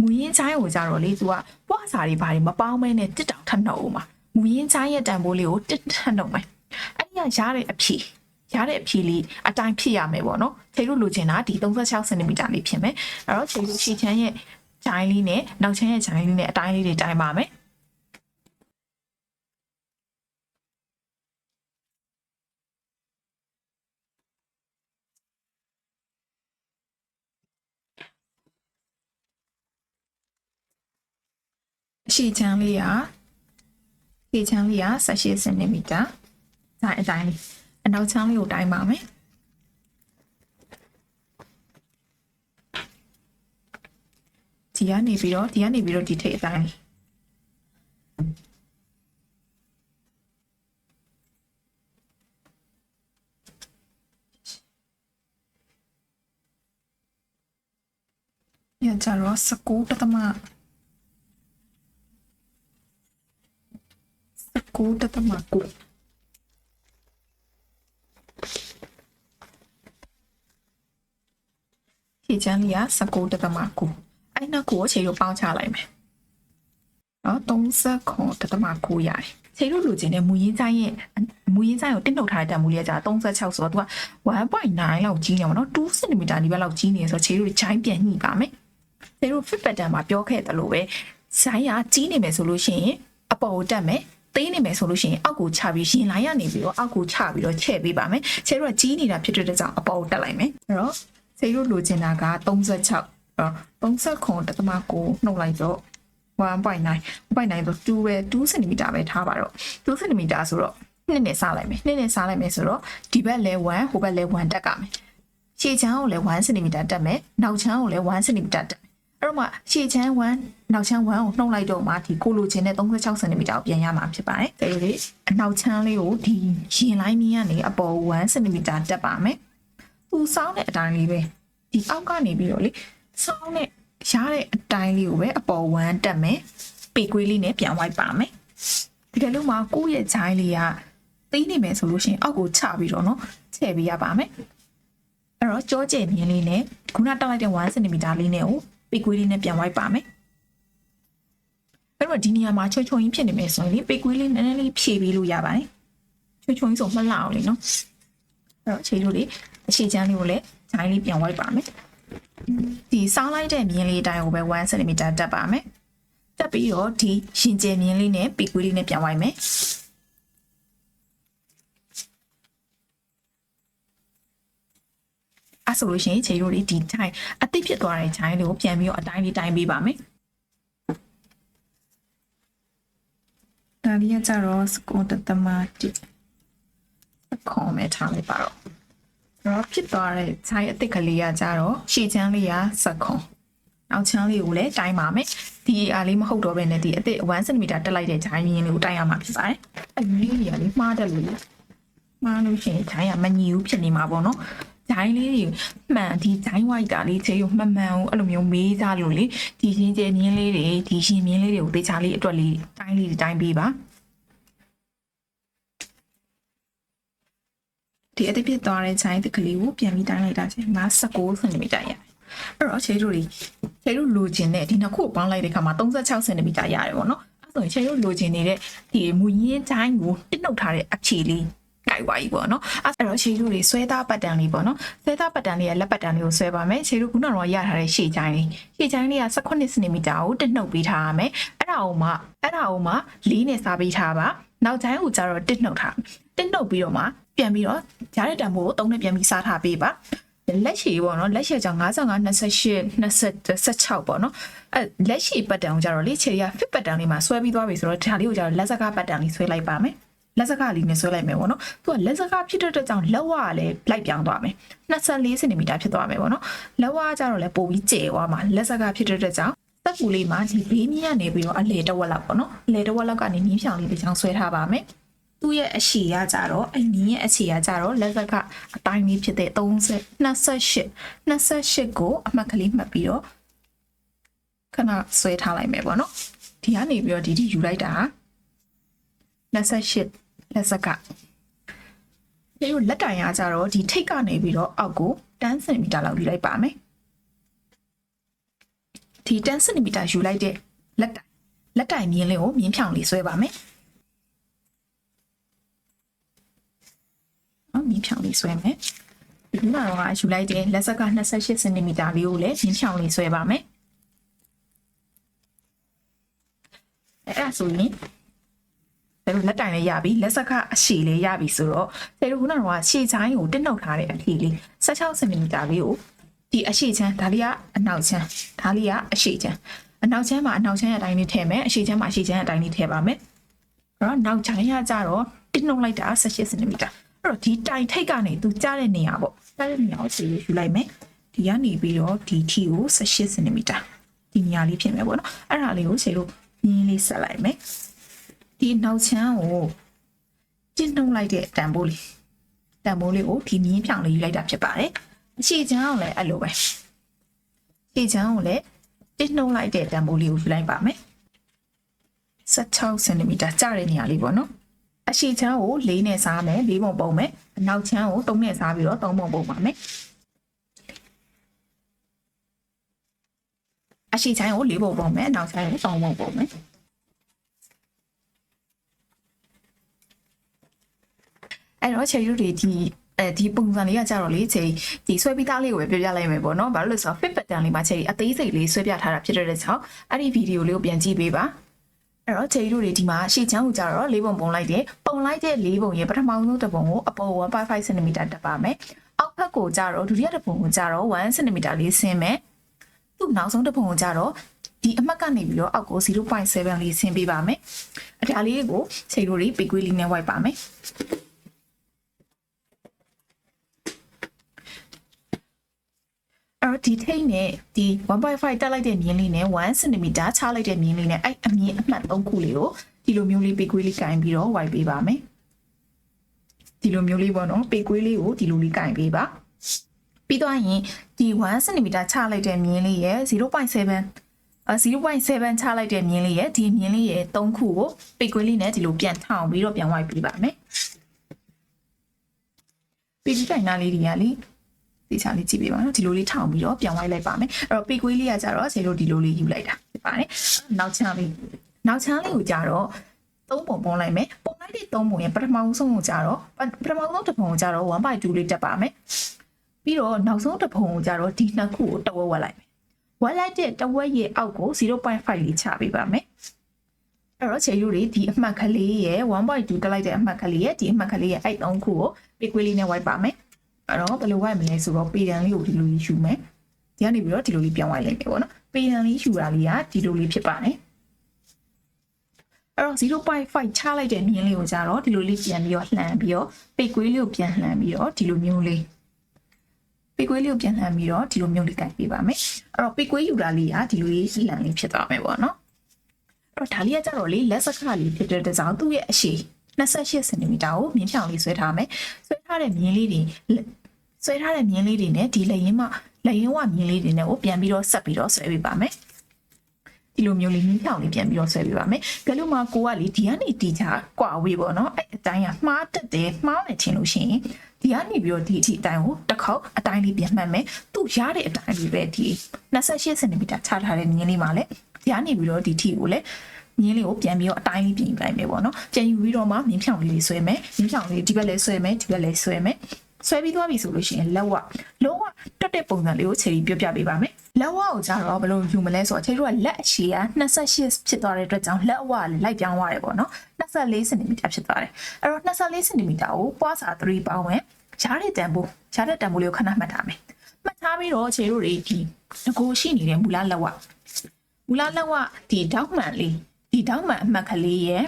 မူရင်းချိုင်းကိုကြတော့လေသူကပွားစာတွေဘာတွေမပေါင်းမဲနဲ့တစ်တောင်ထပ်နှုတ်အောင်ပါမူရင်းချိုင်းရဲ့တန်ဖိုးလေးကိုတစ်ထပ်နှုတ်မယ်အဲ့ဒီကရတဲ့အဖြေလေးအတိုင်းဖြစ်ရမယ်ပေါ့နော်ခြေတို့လိုချင်တာဒီ36 cm လေးဖြစ်မယ်အဲ့တော့ခြေတို့ရှည်ချမ်းရဲ့ဂျိုင်းလေးနဲ့နောက်ချမ်းရဲ့ဂျိုင်းလေးနဲ့အတိုင်းလေးတွေတိုင်းပါမယ်ရှည်ချမ်းလေးက18 cm ဒါအတိုင်းလေးအနောက်ချမ်းလေးကိုတိုင်းပါမယ်ဒီကနေပြီးတော့ဒီထိပ်အတိုင်းညကြတော့19.9ဖြည့်ချမ်းလေးက19.9အဲ့နောက်ကိုခြေတို့ပေါင်းချလိုက်မယ်နော်39.9ရတယ်ခြေတို့လိုချင်တဲ့မူရင်းဆိုင်ကိုတင်းနှုတ်ထားတဲ့တန်ဖိုးလေးကကြာ36ဆိုတော့သူက 1.9 လောက်ကြီးနေမှာနော်2 cm ဒီဘက်လောက်ကြီးနေဆိုတော့ခြေတို့ဂျိုင်းပြန်ညှိပါမယ်ခြေတို့ fit pattern မှာပြောခဲ့တယ်လို့ပဲဂျိုင်းကကြီးနေမယ်ဆိုလို့ရှိရင်အပေါ်ကိုတက်မယ်သေးနေမယ်ဆိုလို့ရှိရင်အောက်ကိုချပြီးရင်လိုင်းရနေပြီးတော့အောက်ကိုချပြီးတော့ချဲ့ပေးပါမယ်ခြေတို့ကကြီးနေတာဖြစ်တဲ့ကြောင့်အပေါ်ကိုတက်လိုက်မယ်အဲ့တော့ခြေတို့လိုချင်တာက36 39.9နှုတ်လိုက်တော့ 1.9 ဆို2 cm ပဲထားပါတော့2 cm ဆိုတော့နှစ်နဲ့စားလိုက်မယ်ဆိုတော့ဒီဘက်လဲ1ဟိုဘက်လဲ1တက်ကမယ်ရှည်ချမ်းကိုလဲ1 cm တက်မယ်နောက်ချမ်းကိုလဲ1 cm တက်မယ်အဲ့တော့မှရှည်ချမ်း1နောက်ချမ်း1ကိုနှုတ်လိုက်တော့မှဒီကိုလိုချင်တဲ့36 cm ကိုပြန်ရမှာဖြစ်ပါတယ်ဒါလေးအနောက်ချမ်းလေးကိုဒီရင်လိုင်းမီးကနေအပေါ်1 cm တက်ပါမယ်သူစောင်းတဲ့အတိုင်းလေးပဲဒီအောက်ကနေပြီးတော့လေစောင်းနဲ့ရတဲ့အတိုင်းလေးကိုပဲအပေါ်1တက်မယ်ပေကွေးလေးနဲ့ပြန်ဝိုက်ပါမယ်ဒီကလေးမှာကိုယ့်ရဲ့ဂျိုင်းလေးကသေးနေမယ်ဆိုလို့ရှိရင်အောက်ကိုချပြီးတော့နော်ချဲ့ပေးရပါမယ်အဲ့တော့ကြောကျယ်မြင်းလေးနဲ့ခုနတက်လိုက်တဲ့1 cm လေးနဲ့ကိုပေကွေးလေးနဲ့ပြန်ဝိုက်ပါမယ်အဲ့တော့ဒီနေရာမှာချွတ်ချွတ်ကြီးဖြစ်နေမယ်ဆိုရင်လေပေကွေးလေးနည်းနည်းလေးဖြည့်ပေးလို့ရပါတယ်ချွတ်ချွတ်ကြီးဆိုမလှအောင်လေနော်အဲ့တော့အခြေတို့လေးအရှိချမ်းလေးကိုလည်းဂျိုင်းလေးပြန်ဝိုက်ပါမယ်ဒီစောင်းလိုက်တဲ့မြင်းလေးအတိုင်းကိုပဲ1 cm တက်ပါမယ်တက်ပြီးတော့ဒီရှင်ကျယ်မြင်းလေးနဲ့ပေကွေးလေးနဲ့ပြန်ဝိုက်မယ်အဲ့ဆိုလို့ရှိရင်ခြေတို့လေးဒီတိုင်းအသိဖြစ်သွားတဲ့ဂျိုင်းလေးကိုပြန်ပြီးတော့အတိုင်းလေးတိုင်းပေးပါမယ်ဒါလေးကကြတော့စကောတသမတိခေါ်မဲ့ထားလိုက်ပါတော့တော့ဖြစ်သွားတဲ့ဂျိုင်းအသစ်ကလေးကကြတော့ရှည်ချမ်းလေးကစခွန်နောက်ချမ်းလေးကိုလည်းတိုင်းပါမယ်ဒီအားလေးမဟုတ်တော့ဘဲနဲ့ဒီအသစ်1 cm တက်လိုက်တဲ့ဂျိုင်းရင်းလေးကိုတိုင်းရမှာဖြစ်ပါတယ်အဲ့ဒီလေးတွေကလေးမှားတယ်လို့မှားလို့ရှိရင်ဂျိုင်းကမညီဘူးဖြစ်နေမှာပေါ့နော်ဂျိုင်းလေးတွေမှန်ဒီဂျိုင်းဝိုက်တာလေးခြေကိုမှန်ဘူးအဲ့လိုမျိုးမေးကြလို့လေဒီရှင်းကျမြင်းလေးတွေဒီရှင်းမြင်းလေးတွေကိုတေချာလေးအတွက်လေးတိုင်းပေးပါဒီအသစ်ဖြစ်သွားတဲ့ဂျိုင်းတစ်ကလေးကိုပြန်ပြီးတိုင်းလိုက်တာချင်း19 cm ရရတယ်အဲ့တော့ခြေတို့လိုချင်တဲ့ဒီနှစ်ခုပေါင်းလိုက်တဲ့အခါမှာ36 cm ရတယ်ပေါ့နော်အဲ့ဆိုရင်ခြေတို့လိုချင်နေတဲ့ဒီမူရင်းဂျိုင်းကိုတစ်နှုတ်ထားတဲ့အခြေလေးကြိုက်ပါပြီပေါ့နော်အဲ့တော့ခြေတို့တွေဆွဲသားပတ်တန်လေးပေါ့နော်ဆွဲသားပတ်တန်လေးရဲ့လက်ပတ်တန်လေးကိုဆွဲပါမယ်ခြေတို့ခုနကတော့ရထားတဲ့ရှေ့ဂျိုင်းလေးက18 cm ကိုတစ်နှုတ်ပေးထားရမယ်အဲ့ဒါကိုမှလေးနဲ့စားပေးထားပါနောက်ဂျိုင်းကိုကျတော့တစ်နှုတ်ထားတစ်နှုတ်ပြီးတော့မှပြန်ပြီးတော့ရတဲ့တန်ဖိုးကို3နဲ့ပြန်ပြီးစားထားပေးပါလက်ရှိပေါ့နော်လက်ရှိကြောင့်55 28 26ပေါ့နော်အဲလက်ရှိပတ်တန်ကိုကျတော့လေခြေရ fit ပတ်တန်လေးမှာဆွဲပြီးသွားပြီဆိုတော့ဒါလေးကိုကျတော့လက်စကားပတ်တန်လေးဆွဲလိုက်ပါမယ်လက်စကားလေးနဲ့ဆွဲလိုက်မယ်ပေါ့နော်သူကလက်စကားဖြစ်တဲ့ကြောင့်လက်ဝါကလည်းလိုက်ပြောင်းသွားမယ်24 cm ဖြစ်သွားမယ်ပေါ့နော်လက်ဝါကျတော့လည်းပိုပြီးကျယ်သွားမှာလက်စကားဖြစ်တဲ့ကြောင့်သက်ကူလေးမှာဒီဘေးမြင့်ကနေပြီးတော့အလေတဝက်လောက်ပေါ့နော်အလေတဝက်လောက်ကနေမြင်းဖြောင်လေးတစ်ချောင်းဆွဲထားပါမယ်သူ့ရဲ့အရှည်ကကြတော့အမြင်းရဲ့အခြေကကြတော့လက်စကအတိုင်းလေးဖြစ်တဲ့28ကိုအမှတ်ကလေးမှတ်ပြီးတော့ခဏဆွဲထားလိုက်မယ်ပေါ့နော်ဒီကနေပြီးတော့ဒီယူလိုက်တာ28လက်စကဒီလိုလက်တိုင်ရကြတော့ဒီထိတ်ကနေပြီးတော့အောက်ကို10 cm လောက်ယူလိုက်ပါမယ် ဒီ10 cm ယူလိုက်တဲ့လက်တိုင်မြင်းလေးကိုမြင်းဖြောင်လေးဆွဲပါမယ်မြင်းဖြောင်လေးဆွဲမယ်ဒီမှာတော့ယူလိုက်တဲ့လက်ဆက်က28 cm လေးကိုလည်းမြင်းဖြောင်လေးဆွဲပါမယ်အဲ့ဒါဆိုရင်လက်တိုင်လေးရပြီလက်ဆက်ကအရှည်လေးရပြီဆိုတော့ဆယ်တို့ခုနကတော့ရှည်ချိုင်းကိုတက်နှုတ်ထားတဲ့အထီလေး16 cm လေးကိုဒီအရှည်ချမ်းဒါလေးကအနောက်ချမ်းဒါလေးကအရှည်ချမ်းအနောက်ချမ်းမှာအနောက်ချမ်းရဲ့အတိုင်းလေးထည့်မယ်အရှည်ချမ်းမှာအရှည်ချမ်းရဲ့အတိုင်းလေးထည့်ပါမယ်အဲ့တော့နောက်ချမ်းရကြတော့တက်နှုတ်လိုက်တာ18 cm အဲ့တော့ဒီတိုင်ထိတ်ကနေသူကြားတဲ့နေရာပေါ့ကြားတဲ့နေရာကိုစီယူလိုက်မယ်ဒီကနေပြီးတော့ဒီထီကို18 cm ဒီနေရာလေးဖြစ်မယ်ပေါ့နော်အဲ့ဒါလေးကိုဆယ်တို့မြင်းလေးဆက်လိုက်မယ်ဒီနောက်ချမ်းကိုကျင်းနှုံလိုက်တဲ့တန်ဖိုးလေးကိုဒီမြင်းဖြောင်လေးယူလိုက်တာဖြစ်ပါတယ်အရှိချမ်းကိုလည်းအဲ့လိုပဲရှည်ချမ်းကိုလည်းကျင်းနှုံလိုက်တဲ့တန်ဖိုးလေးကိုယူလိုက်ပါမယ်16 cm ကျတဲ့နေရာလေးပေါ့နော်အရှိချမ်းကို4နဲ့စားမယ်4ပုံပုံမယ်အနောက်ချမ်းကို3နဲ့စားပြီးတော့3ပုံပုံပါမယ်အရှိချမ်းကို4ပုံပုံမယ်အနောက်ချမ်းကို3ပုံပုံမယ်အဲ့တော့ချယ်ရီတို့ဒီပုံစံလေးကကြတော့လေချယ်ဒီဆွဲပြီးသားလေးကိုပဲပြပြလိုက်မယ်ပေါ့နော်ဘာလို့လဲဆိုတော့ fit pattern လေးမှာချယ်ရီအသေးစိတ်လေးဆွဲပြထားတာဖြစ်တဲ့ကြောင့်အဲ့ဒီဗီဒီယိုလေးကိုပြန်ကြည့်ပေးပါအဲ့တော့ချယ်ရီတို့ဒီမှာရှေ့ချမ်းကိုကြတော့4ပုံပုံလိုက်တယ်ပုံလိုက်တဲ့4ပုံရဲ့ပထမဆုံးတစ်ပုံကိုအပေါ် 1.5 cm တက်ပါမယ်အောက်ဘက်ကိုကြတော့ဒုတိယတစ်ပုံကိုကြတော့1 cm လေးဆင်းမယ်သူ့နောက်ဆုံးတစ်ပုံကိုကြတော့ဒီအမှတ်ကနေပြီးတော့အောက်ကို 0.7 လေးဆင်းပေးပါမယ်အဒါလေးကိုချယ်ရီတို့ပေကွေးလေးနဲ့ဝိုက်ပါမယ်အဲ့ဒီထိတ်နဲ့ဒီ 1.5 တက်လိုက်တဲ့မြင်းလေးနဲ့1 cm ချလိုက်တဲ့မြင်းလေးနဲ့အဲ့အမြင်အမှတ်3ခုလေးကိုဒီလိုမျိုးလေးပေကွေးလေးကင်ပြီးတော့ဝိုက်ပေးပါမယ်ဒီလိုမျိုးလေးပေါ့နော်ပေကွေးလေးကိုဒီလိုလေးကင်ပေးပါပြီးတော့ရင်ဒီ1 cm ချလိုက်တဲ့မြင်းလေးရဲ့ 0.7 ချလိုက်တဲ့မြင်းလေးရဲ့ဒီမြင်းလေးရဲ့3ခုကိုပေကွေးလေးနဲ့ဒီလိုပြန်ထောင်ပြီးတော့ပြန်ဝိုက်ပေးပါမယ်ပေကွေးတိုင်းနာလေးတွေကလေဒီချာလေးကြည့်ပေးပါနော်ဒီလိုလေးထောင်ပြီးတော့ပြန်ဝိုက်လိုက်ပါမယ်အဲ့တော့ပေကွေးလေးကကြတော့ဆယ်တို့ဒီလိုလေးယူလိုက်တာဖြစ်ပါတယ်နောက်ချမ်းလေးကိုကြတော့3ပုံပုံလိုက်မယ်ပုံလိုက်တဲ့3ပုံရဲ့ပထမဆုံးကိုကြတော့ပထမဆုံးတစ်ပုံကိုကြတော့ 1.2 လေးတက်ပါမယ်ပြီးတော့နောက်ဆုံးတစ်ပုံကိုကြတော့ဒီနှစ်ခုကိုတဝက်ဝက်လိုက်မယ်ဝက်လိုက်တဲ့တဝက်ရဲ့အောက်ကို 0.5 လေးချပေးပါမယ်အဲ့တော့ချေယူတွေဒီအမှတ်ကလေးရဲ့ 1.2 တက်လိုက်တဲ့အမှတ်ကလေးရဲ့ဒီအမှတ်ကလေးရဲ့အဲ့3ခုကိုပေကွေးလေးနဲ့ဝိုက်ပါမယ်အဲ့တော့ဘယ်လိုဝိုက်မလဲဆိုတော့ပေတံလေးကိုဒီလိုလေးယူမယ်ဒီကနေပြီးတော့ဒီလိုလေးပြောင်းဝိုက်လိုက်မယ်ပေါ့နော်ပေတံလေးယူတာလေးကဒီလိုလေးဖြစ်ပါတယ်အဲ့တော့ 0.5 ချလိုက်တဲ့မြင်းလေးကိုကြတော့ဒီလိုလေးပြန်ပြီးတော့လှန်ပြီးတော့ပေကွေးလေးကိုပြန်လှန်ပြီးတော့ဒီလိုမျိုးလေးပေကွေးလေးကိုပြန်လှန်ပြီးတော့ဒီလိုမျိုးလေးကင်ပေးပါမယ်အဲ့တော့ပေကွေးယူတာလေးကဒီလိုလေးလှန်လေးဖြစ်သွားမယ်ပေါ့နော်အဲ့တော့ဒါလေးကကြတော့လေလက်စခလေးဖြစ်တဲ့ကြောင့်သူ့ရဲ့အရှည်28 cm ကိုမြင်းဖြောင်လေးဆွဲထားမယ်ဆွဲထားတဲ့မြင်းလေးတွေနဲ့ဒီလက်ရင်းဝမြင်းလေးတွေနဲ့ကိုပြန်ပြီးတော့ဆက်ပြီးတော့ဆွဲပေးပါမယ်ဒီလိုမျိုးလေးမြင်းဖြောင်လေးပြန်ပြီးတော့ဆွဲပေးပါမယ်ကဲလို့မှကိုကလေဒီကနေတီချာကွာဝေးပေါ့နော်အဲ့အတိုင်းကမှားတက်တယ်မှားမယ်ထင်လို့ရှိရင်ဒီကနေပြီးတော့ဒီအထိအတိုင်းကိုတစ်ခေါက်အတိုင်းလေးပြန်မှတ်မယ်သူ့ရတဲ့အတိုင်းလေးပဲဒီ28 cm ချထားတဲ့မြင်းလေးမှာလည်းဒီကနေပြီးတော့ဒီထိကိုလည်းမြင်းလေးကိုပြန်ပြီးတော့အတိုင်းလေးပြင်ယူလိုက်မယ်ပေါ့နော်ပြန်ယူပြီးတော့မှမြင်းဖြောင်လေးဆွဲမယ်မြင်းဖြောင်လေးဒီဘက်လည်းဆွဲမယ်ဒီဘက်လည်းဆွဲမယ်ဆွဲပြီးသွားပြီဆိုလို့ရှိရင်လက်ဝလုံးဝတက်တဲ့ပုံစံလေးကိုခြေပြီးပြပေးပါမယ်လက်ဝကိုကြတော့ဘယ်လိုယူမလဲဆိုတော့ခြေတို့ကလက်အရှည်က28ဖြစ်သွားတဲ့အတွက်ကြောင့်လက်ဝလိုက်ပြောင်းသွားတယ်ပေါ့နော်24 cm ဖြစ်သွားတယ်အဲ့တော့24 cm ကိုပွားစာ3ပေါင်းဝင်ရှားတဲ့တန်ဖိုးလေးကိုခဏမှတ်ထားမယ်မှတ်ထားပြီးတော့ခြေတို့တွေဒီငကိုရှိနေတဲ့မူလလက်ဝဒီတောက်မှန်လေးဒီတောက်မှန်အမှတ်ကလေးရဲ့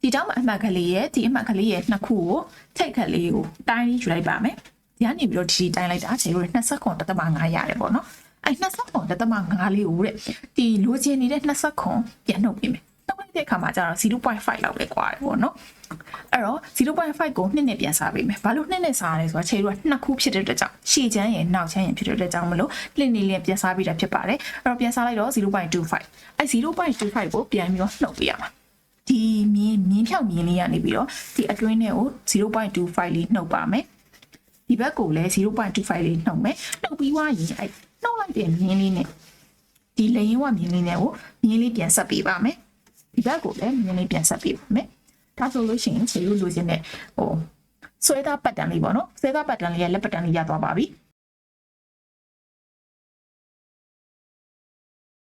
ဒီအမှတ်ကလေးရဲ့နှစ်ခုကိုထိတ်ကလေးကိုတိုင်းယူလိုက်ပါမယ်ဒီကနေပြီးတော့ဒီတိုင်းလိုက်တာခြေလို့29.5ရတယ်ပေါ့နော်အဲ့29.5လေးကိုတဲ့ဒီလိုချင်နေတဲ့29ပြန်နှုတ်ပေးမယ်နှုတ်လိုက်တဲ့အခါမှာကျတော့ 0.5 လောက်ပဲကွာတယ်ပေါ့နော်အဲ့တော့ 0.5 ကို2နဲ့ပြန်စားပေးမယ်ဘာလို့2နဲ့စားရလဲဆိုတော့ခြေလို့နှစ်ခုဖြစ်တဲ့အတွက်ကြောင့်ရှေ့ချမ်းရဲ့နောက်ချမ်းရဲ့ဖြစ်တဲ့အတွက်ကြောင့်မလို့2နဲ့လည်းပြန်စားပေးတာဖြစ်ပါတယ်အဲ့တော့ပြန်စားလိုက်တော့ 0.25 အဲ့ 0.25 ကိုပြန်ပြီးတော့နှုတ်ပေးရမှာဒီမြင်းဖြောင်မြင်းလေးကနေပြီးတော့ဒီအတွင်းထဲကို 0.25 လေးနှုတ်ပါမယ်ဒီဘက်ကိုလည်း 0.25 လေးနှုတ်မယ်နှုတ်ပြီးွားရင်အဲ့နှုတ်လိုက်တဲ့မြင်းလေးနဲ့ဒီ ဒီလေရင်ဝမြင်းလေးနဲ့ကိုမြင်းလေးပြန်ဆက်ပေးပါမယ်ဒီဘက်ကိုလည်းမြင်းလေးပြန်ဆက်ပေးပါမယ်ဒါဆိုလို့ရှိရင်ခြေလို့လိုချင်တဲ့ဟိုဆွဲသားပတ်တန်လေးပေါ့နော်ဆွဲသားပတ်တန်လေးရဲ့လက်ပတ်တန်လေးရသွားပါပြီ